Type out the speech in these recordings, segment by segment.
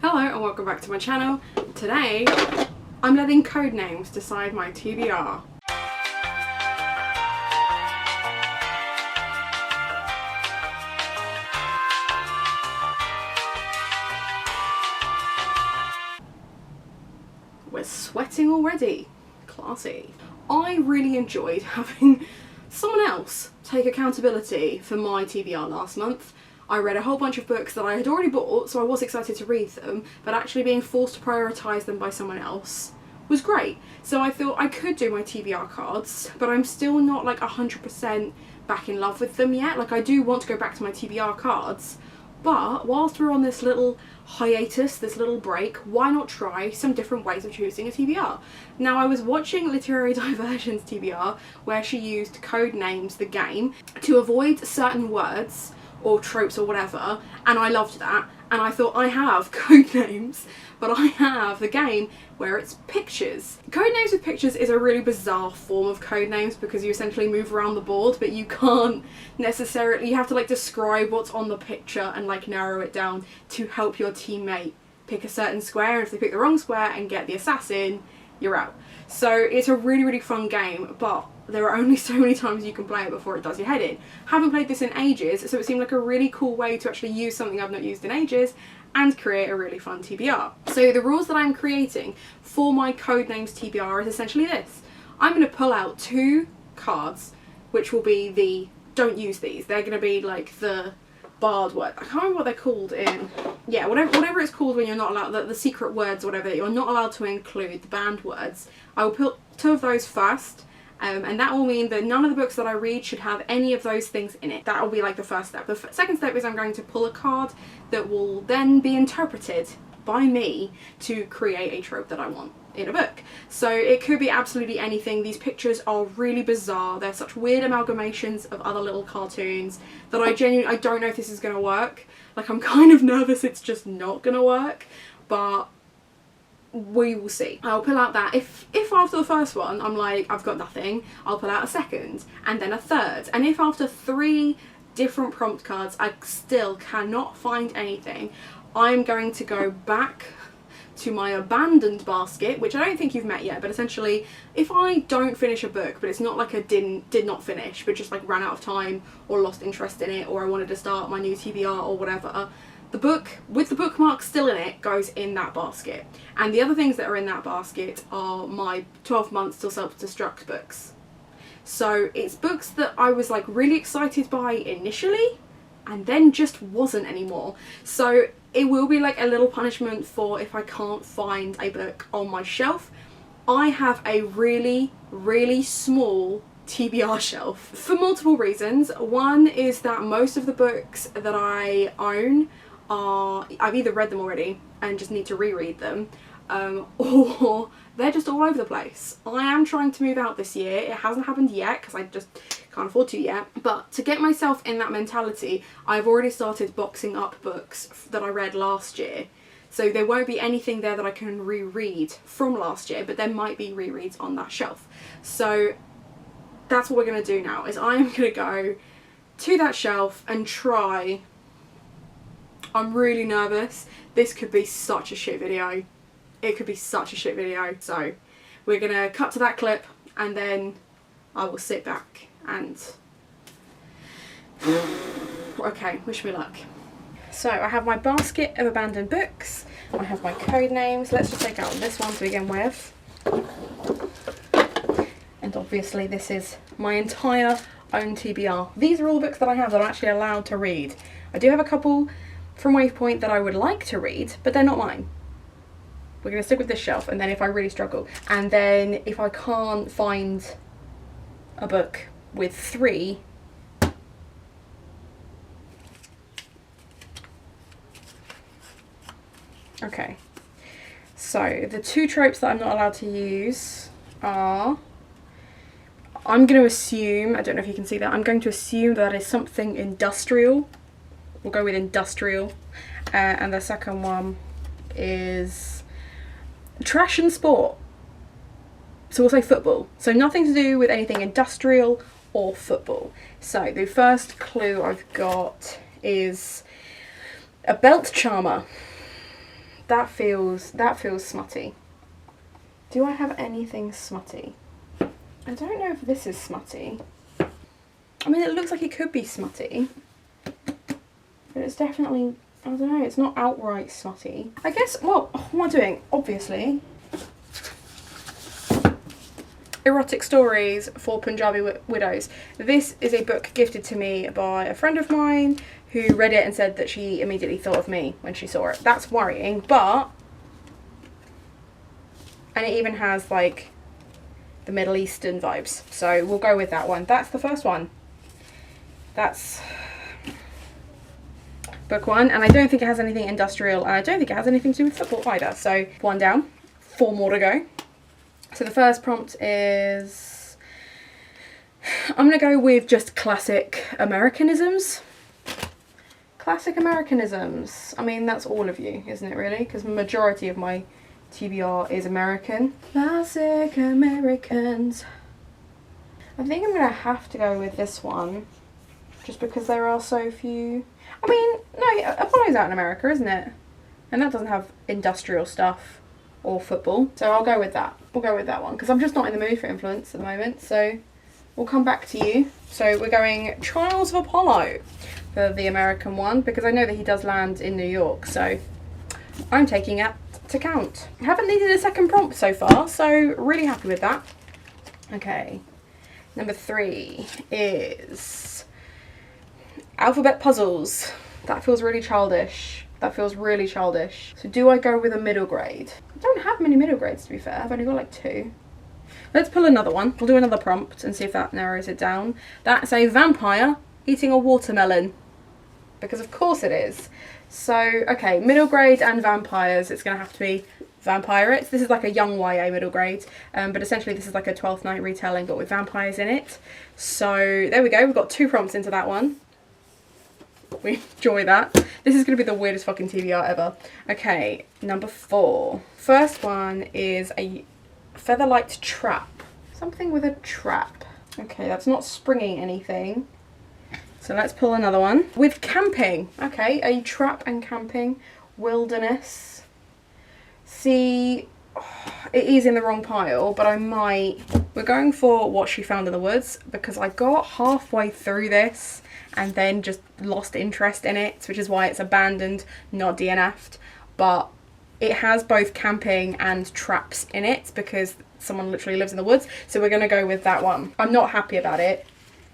Hello and welcome back to my channel. Today, I'm letting Codenames decide my TBR. We're sweating already. Classy. I really enjoyed having someone else take accountability for my TBR last month. I read a whole bunch of books that I had already bought, so I was excited to read them, but actually being forced to prioritise them by someone else was great. So I thought I could do my TBR cards, but I'm still not like 100% back in love with them yet. Like, I do want to go back to my TBR cards, but whilst we're on this little hiatus, this little break, why not try some different ways of choosing a TBR? Now, I was watching Literary Diversion's TBR where she used Codenames the game to avoid certain words or tropes or whatever, and I loved that, and I thought, I have Codenames, but I have the game where it's pictures. Codenames with pictures is a really bizarre form of Codenames because you essentially move around the board, but you can't necessarily, you have to like describe what's on the picture and like narrow it down to help your teammate pick a certain square, and if they pick the wrong square and get the assassin, you're out. So it's a really fun game, but there are only so many times you can play it before it does your head in. Haven't played this in ages, so it seemed like a really cool way to actually use something I've not used in ages and create a really fun TBR. So the rules that I'm creating for my Codenames TBR is essentially this. I'm going to pull out 2 cards, which will be the don't use these. They're going to be like the barred word. I can't remember what they're called in. Yeah, whatever it's called when you're not allowed, the secret words or whatever, you're not allowed to include, the banned words. I will put 2 of those first. And that will mean that none of the books that I read should have any of those things in it. That will be like the first step. The second step is I'm going to pull a card that will then be interpreted by me to create a trope that I want in a book. So it could be absolutely anything. These pictures are really bizarre. They're such weird amalgamations of other little cartoons that I don't know if this is going to work. Like, I'm kind of nervous it's just not going to work, but we will see. I'll pull out that. If after the first one I'm like, I've got nothing, I'll pull out a second and then a third. And if after 3 different prompt cards I still cannot find anything, I'm going to go back to my abandoned basket, which I don't think you've met yet, but essentially if I don't finish a book, but it's not like I did not finish, but just like ran out of time or lost interest in it, or I wanted to start my new TBR or whatever, the book with the bookmark still in it goes in that basket. And the other things that are in that basket are my 12 months till self-destruct books. So it's books that I was like really excited by initially and then just wasn't anymore. So it will be like a little punishment for if I can't find a book on my shelf. I have a really small TBR shelf for multiple reasons. One is that most of the books that I own I've either read them already and just need to reread them, or they're just all over the place. I am trying to move out this year. It hasn't happened yet because I just can't afford to yet, but to get myself in that mentality, I've already started boxing up books that I read last year. So there won't be anything there that I can reread from last year, but there might be rereads on that shelf. So that's what we're going to do now, is I'm going to go to that shelf and try. I'm really nervous. This could be such a shit video. It could be such a shit video. So we're going to cut to that clip and then I will sit back and... Okay, wish me luck. So I have my basket of abandoned books. I have my Codenames. Let's just take out this one to begin with. And obviously this is my entire own TBR. These are all books that I have that I'm actually allowed to read. I do have a couple from Waypoint that I would like to read, but they're not mine. We're going to stick with this shelf, and then if I really struggle, and then if I can't find a book with 3, okay, so the 2 tropes that I'm not allowed to use are, I'm going to assume, I don't know if you can see that, I'm going to assume that is something industrial. We'll go with industrial. And the second one is trash and sport. So we'll say football. So nothing to do with anything industrial or football. So the first clue I've got is a belt charmer. that feels smutty. Do I have anything smutty? I don't know if this is smutty. I mean, it looks like it could be smutty, but it's definitely, I don't know, it's not outright smutty. I guess, well, what am I doing? Obviously, erotic stories for Punjabi widows. This is a book gifted to me by a friend of mine who read it and said that she immediately thought of me when she saw it. That's worrying, but, and it even has like the Middle Eastern vibes, so we'll go with that one. That's the first one. That's book one, and I don't think it has anything industrial, and I don't think it has anything to do with football either. So 1 down, 4 more to go. So the first prompt is, I'm gonna go with just classic Americanisms. Classic Americanisms. I mean, that's all of you, isn't it really? Because the majority of my TBR is American. Classic Americans. I think I'm gonna have to go with this one, just because there are so few. I mean, no, Apollo's out in America, isn't it? And that doesn't have industrial stuff or football. So I'll go with that. We'll go with that one, because I'm just not in the mood for influence at the moment. So we'll come back to you. So we're going Trials of Apollo for the American one, because I know that he does land in New York. So I'm taking it to count. I haven't needed a second prompt so far, so really happy with that. Okay. Number 3 is alphabet puzzles. That feels really childish. That feels really childish. So do I go with a middle grade? I don't have many middle grades, to be fair. I've only got like 2. Let's pull another one. We'll do another prompt and see if that narrows it down. That's a vampire eating a watermelon. Because of course it is. So, okay, middle grade and vampires. It's going to have to be vampirates. This is like a young YA middle grade, but essentially this is like a 12th Night retelling, but with vampires in it. So there we go. We've got 2 prompts into that one. We enjoy that. This is going to be the weirdest fucking TBR ever. Okay, number 4. First one is a featherlight trap. Something with a trap. Okay, that's not springing anything. So let's pull another one. With camping. Okay, a trap and camping. Wilderness. See, it is in the wrong pile, but I might... We're going for What She Found in the Woods, because I got halfway through this and then just lost interest in it, which is why it's abandoned, not DNF'd. But it has both camping and traps in it, because someone literally lives in the woods. So we're going to go with that one. I'm not happy about it,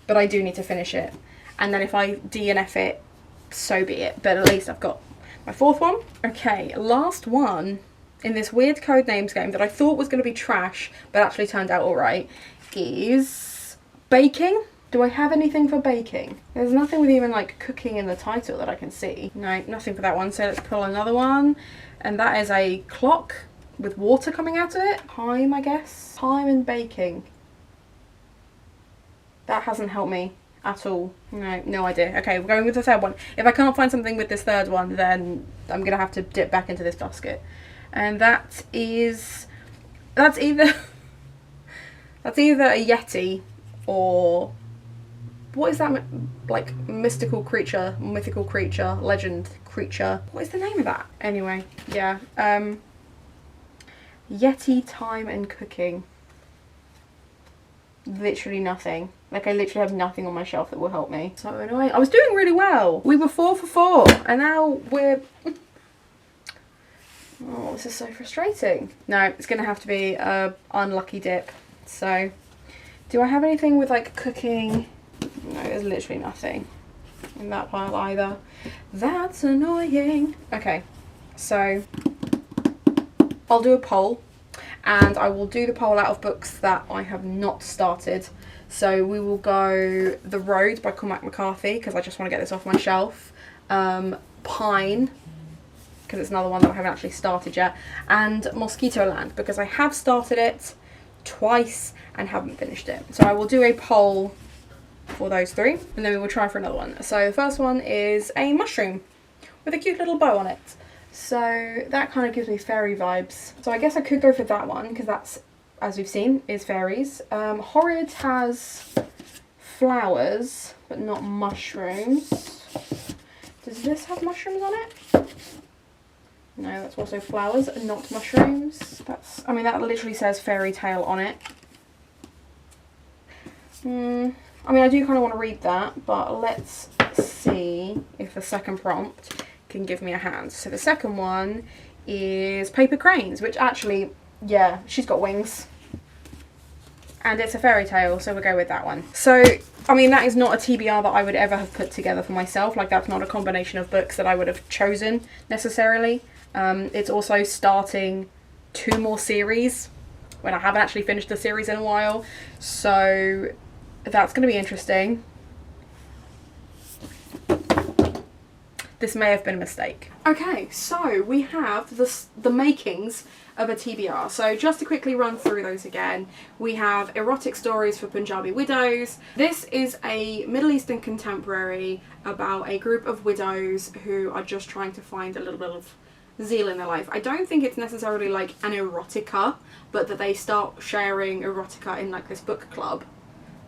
but I do need to finish it. And then if I DNF it, so be it. But at least I've got my 4th one. Okay, last one in this weird Codenames game that I thought was going to be trash, but actually turned out alright, is baking. Do I have anything for baking? There's nothing with even like cooking in the title that I can see. No, nothing for that one. So let's pull another one. And that is a clock with water coming out of it. Time, I guess. Time and baking. That hasn't helped me at all. No idea. Okay, we're going with the 3rd one. If I can't find something with this 3rd one, then I'm going to have to dip back into this basket. And that's either a Yeti or... What is that, like, mythical creature, legend creature? What is the name of that? Anyway, yeah. Yeti, time and cooking. Literally nothing. Like, I literally have nothing on my shelf that will help me. So annoying. I was doing really well. We were 4 for 4, and now we're... Oh, this is so frustrating. No, it's going to have to be a unlucky dip. So, do I have anything with, like, cooking... No, there's literally nothing in that pile either. That's annoying. Okay, so I'll do a poll, and I will do the poll out of books that I have not started. So we will go The Road by Cormac McCarthy, because I just want to get this off my shelf. Pine, because it's another one that I haven't actually started yet. And Mosquito Land, because I have started it twice and haven't finished it. So I will do a poll for those 3, and then we will try for another one. So the first one is a mushroom with a cute little bow on it. So that kind of gives me fairy vibes. So I guess I could go for that one, because that's, as we've seen, is fairies. Horrid has flowers, but not mushrooms. Does this have mushrooms on it? No, that's also flowers, not mushrooms. That's, I mean, that literally says fairy tale on it. I mean, I do kind of want to read that, but let's see if the second prompt can give me a hand. So the second one is Paper Cranes, which actually, yeah, she's got wings. And it's a fairy tale, so we'll go with that one. So, I mean, that is not a TBR that I would ever have put together for myself. Like, that's not a combination of books that I would have chosen, necessarily. It's also starting 2 more series, when I haven't actually finished the series in a while. So, that's going to be interesting. This may have been a mistake. Okay, so we have the makings of a TBR. So just to quickly run through those again, we have erotic stories for Punjabi widows. This is a Middle Eastern contemporary about a group of widows who are just trying to find a little bit of zeal in their life. I don't think it's necessarily like an erotica, but that they start sharing erotica in like this book club.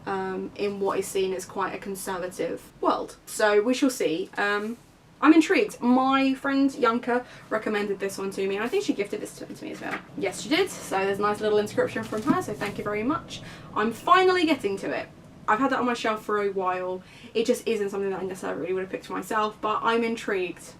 In what is seen as quite a conservative world. So we shall see. I'm intrigued. My friend Yanka recommended this one to me, and I think she gifted this to me as well. Yes, she did. So there's a nice little inscription from her, so thank you very much. I'm finally getting to it. I've had that on my shelf for a while. It just isn't something that I necessarily would have picked for myself, but I'm intrigued.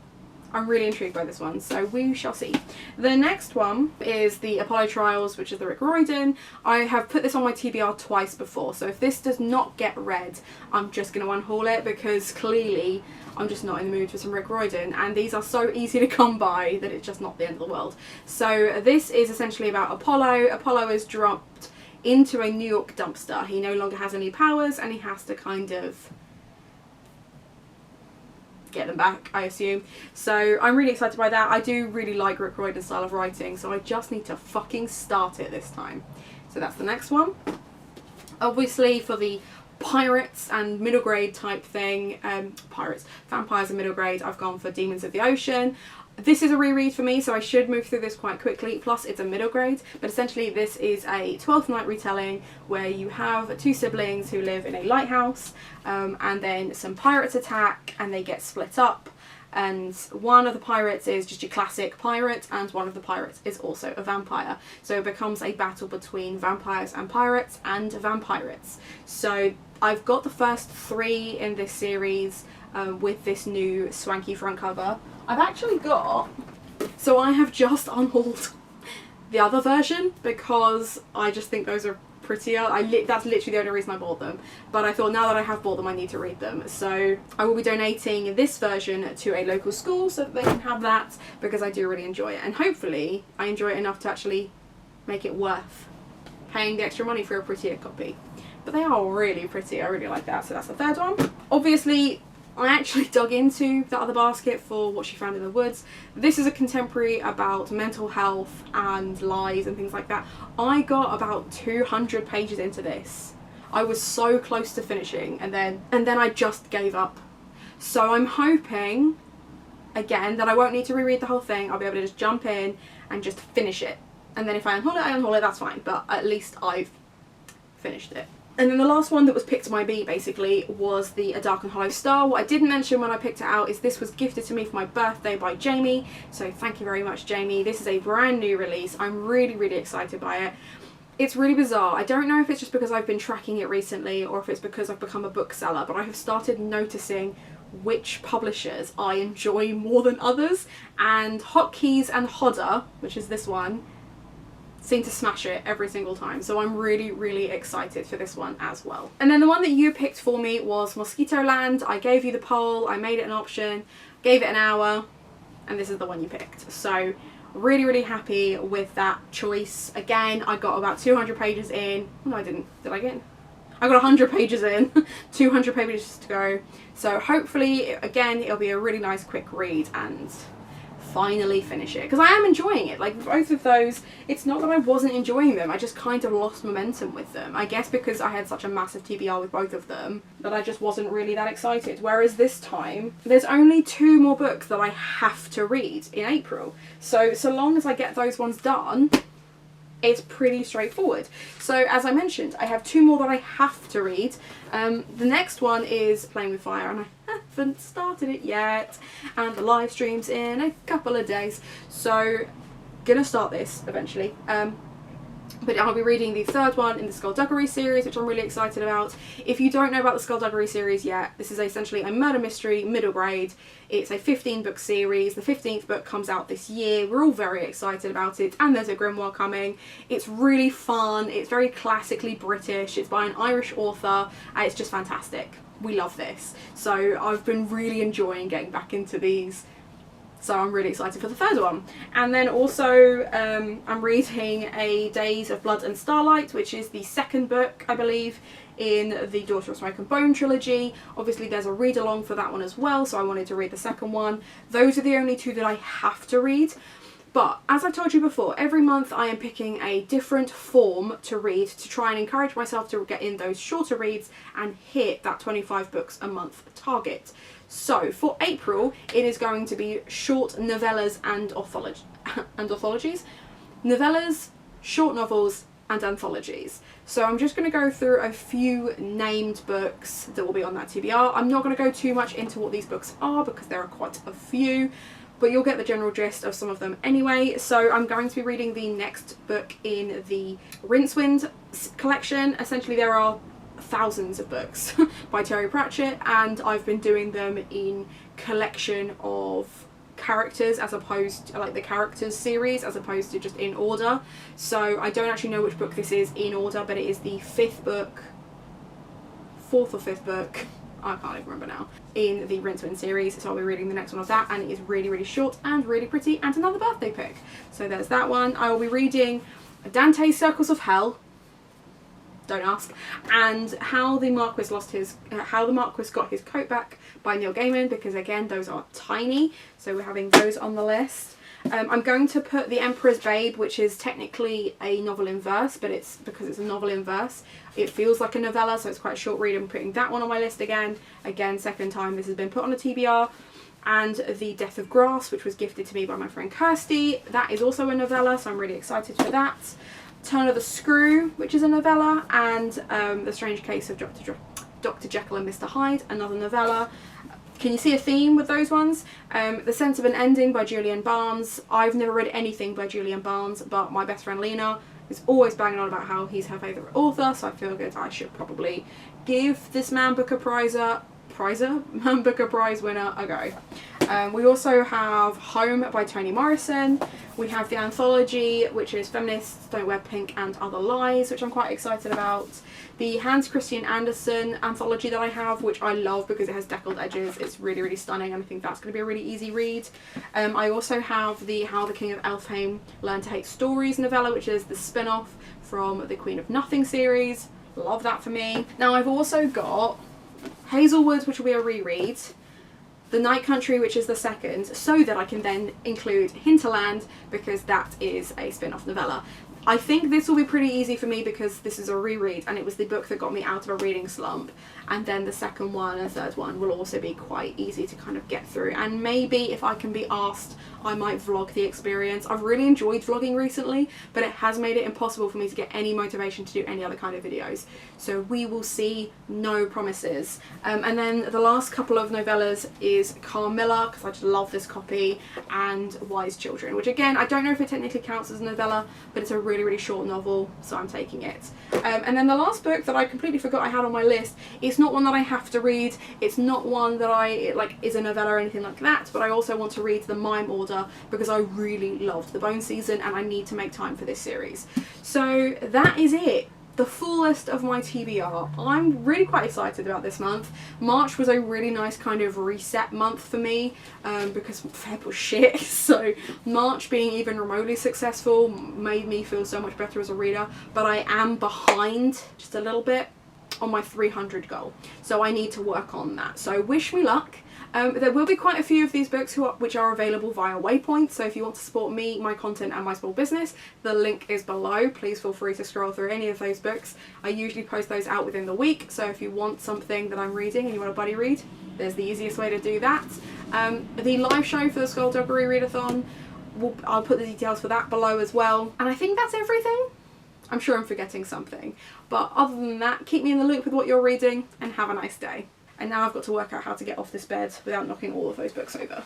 I'm really intrigued by this one, so we shall see. The next one is the Apollo Trials, which is the Rick Riordan. I have put this on my TBR twice before, so if this does not get read, I'm just going to unhaul it, because clearly I'm just not in the mood for some Rick Riordan, and these are so easy to come by that it's just not the end of the world. So this is essentially about Apollo. Apollo is dropped into a New York dumpster. He no longer has any powers, and he has to kind of get them back, I assume. So I'm really excited by that. I do really like Rick Riordan's style of writing, so I just need to fucking start it this time. So that's the next one. Obviously for the pirates and middle grade type thing, vampires and middle grade, I've gone for Demons of the Ocean. This is a reread for me, so I should move through this quite quickly, plus it's a middle grade, but essentially this is a 12th Night retelling where you have 2 siblings who live in a lighthouse, and then some pirates attack and they get split up, and one of the pirates is just your classic pirate, and one of the pirates is also a vampire. So it becomes a battle between vampires and pirates and vampirates. So I've got the first 3 in this series with this new swanky front cover. I've actually got, so I have just unhauled the other version because I just think those are prettier. That's literally the only reason I bought them, but I thought now that I have bought them I need to read them. So I will be donating this version to a local school so that they can have that, because I do really enjoy it, and hopefully I enjoy it enough to actually make it worth paying the extra money for a prettier copy. But they are really pretty, I really like that. So that's the third one. Obviously I actually dug into the other basket for What She Found in the Woods. This is a contemporary about mental health and lies and things like that. I got about 200 pages into this. I was so close to finishing, and then I just gave up. So I'm hoping, again, that I won't need to reread the whole thing. I'll be able to just jump in and just finish it. And then if I unhaul it, that's fine. But at least I've finished it. And then the last one that was picked by me, basically, was the A Dark and Hollow Star. What I didn't mention when I picked it out is this was gifted to me for my birthday by Jamie. So thank you very much, Jamie. This is a brand new release. I'm really, really excited by it. It's really bizarre. I don't know if it's just because I've been tracking it recently or if it's because I've become a bookseller, but I have started noticing which publishers I enjoy more than others. And Hotkeys and Hodder, which is this one, seem to smash it every single time, so I'm really, really excited for this one as well. And then the one that you picked for me was Mosquito Land. I gave you the poll, I made it an option, gave it an hour, and this is the one you picked. So really, really happy with that choice. Again, I got about 200 pages in. No, I didn't. Did I get in? I got 100 pages in, 200 pages to go. So hopefully, again, it'll be a really nice quick read and finally finish it, because I am enjoying it. Like both of those, it's not that I wasn't enjoying them, I just kind of lost momentum with them. I guess because I had such a massive TBR with both of them that I just wasn't really that excited. Whereas this time, there's only 2 more books that I have to read in April. So long as I get those ones done, it's pretty straightforward. So as I mentioned, I have 2 more that I have to read. The next one is Playing with Fire, and haven't started it yet, and the live stream's in a couple of days, so gonna start this eventually. But I'll be reading the third one in the Skullduggery series, which I'm really excited about. If you don't know about the Skullduggery series yet, this is essentially a murder mystery middle grade. It's a 15-book series. The 15th book comes out this year. We're all very excited about it, and there's a grimoire coming. It's really fun. It's very classically British. It's by an Irish author, and it's just fantastic. We love this. So I've been really enjoying getting back into these. So I'm really excited for the third one. And then also I'm reading A Days of Blood and Starlight, which is the second book, I believe, in the Daughter of Smoke and Bone trilogy. Obviously there's a read along for that one as well, so I wanted to read the second one. Those are the only two that I have to read. But as I've told you before, every month I am picking a different form to read to try and encourage myself to get in those shorter reads and hit that 25 books a month target. So for April, it is going to be short novellas and anthologies. Novellas, short novels, and anthologies. So I'm just going to go through a few named books that will be on that TBR. I'm not going to go too much into what these books are because there are quite a few, but you'll get the general gist of some of them anyway. So I'm going to be reading the next book in the Rincewind collection. Essentially there are thousands of books by Terry Pratchett, and I've been doing them in collection of characters as opposed to like the characters series as opposed to just in order. So I don't actually know which book this is in order, but it is the fourth or fifth book, I can't even remember now, in the Rincewind series. So I'll be reading the next one of that, and it is really, really short and really pretty, and another birthday pick. So there's that one. I will be reading Dante's Circles of Hell, don't ask, and How the Marquis Got His Coat Back by Neil Gaiman, because again those are tiny, so we're having those on the list. I'm going to put The Emperor's Babe, which is technically a novel in verse, but it's because it's a novel in verse, it feels like a novella, so it's quite a short read. I'm putting that one on my list again, second time this has been put on a TBR. And The Death of Grass, which was gifted to me by my friend Kirsty, that is also a novella, so I'm really excited for that. Turn of the Screw, which is a novella, and The Strange Case of Dr. Jekyll and Mr. Hyde, another novella. Can you see a theme with those ones? The Sense of an Ending by Julian Barnes. I've never read anything by Julian Barnes, but my best friend Lena is always banging on about how he's her favourite author, so I feel good I should probably give this Man Booker Prize winner a go. We also have Home by Toni Morrison. We have the anthology, which is Feminists Don't Wear Pink and Other Lies, which I'm quite excited about. The Hans Christian Andersen anthology that I have, which I love because it has deckled edges. It's really, really stunning, and I think that's going to be a really easy read. I also have the How the King of Elfheim Learned to Hate Stories novella, which is the spin-off from the Queen of Nothing series. Love that for me. Now I've also got Hazelwood, which will be a reread, The Night Country, which is the second, so that I can then include Hinterland, because that is a spin-off novella. I think this will be pretty easy for me because this is a reread, and it was the book that got me out of a reading slump, and then the second one and third one will also be quite easy to kind of get through, and maybe if I can be asked I might vlog the experience. I've really enjoyed vlogging recently, but it has made it impossible for me to get any motivation to do any other kind of videos, so we will see, no promises. And then the last couple of novellas is Carmilla, because I just love this copy, and Wise Children, which again I don't know if it technically counts as a novella, but it's a really, really short novel, so I'm taking it. And then the last book that I completely forgot I had on my list, it's not one that I have to read, it's not one that is a novella or anything like that, but I also want to read the Mime Order because I really loved the Bone season and I need to make time for this series. So that is it. The full list of my TBR. I'm really quite excited about this month. March was a really nice kind of reset month for me because Feb was shit, so March being even remotely successful made me feel so much better as a reader, but I am behind just a little bit on my 300 goal, so I need to work on that, so wish me luck. There will be quite a few of these books which are available via Waypoint, so if you want to support me, my content and my small business, the link is below. Please feel free to scroll through any of those books. I usually post those out within the week, so if you want something that I'm reading and you want a buddy read, there's the easiest way to do that. The live show for the Skullduggery Readathon, I'll put the details for that below as well. And I think that's everything. I'm sure I'm forgetting something, but other than that, keep me in the loop with what you're reading and have a nice day. and now I've got to work out how to get off this bed without knocking all of those books over.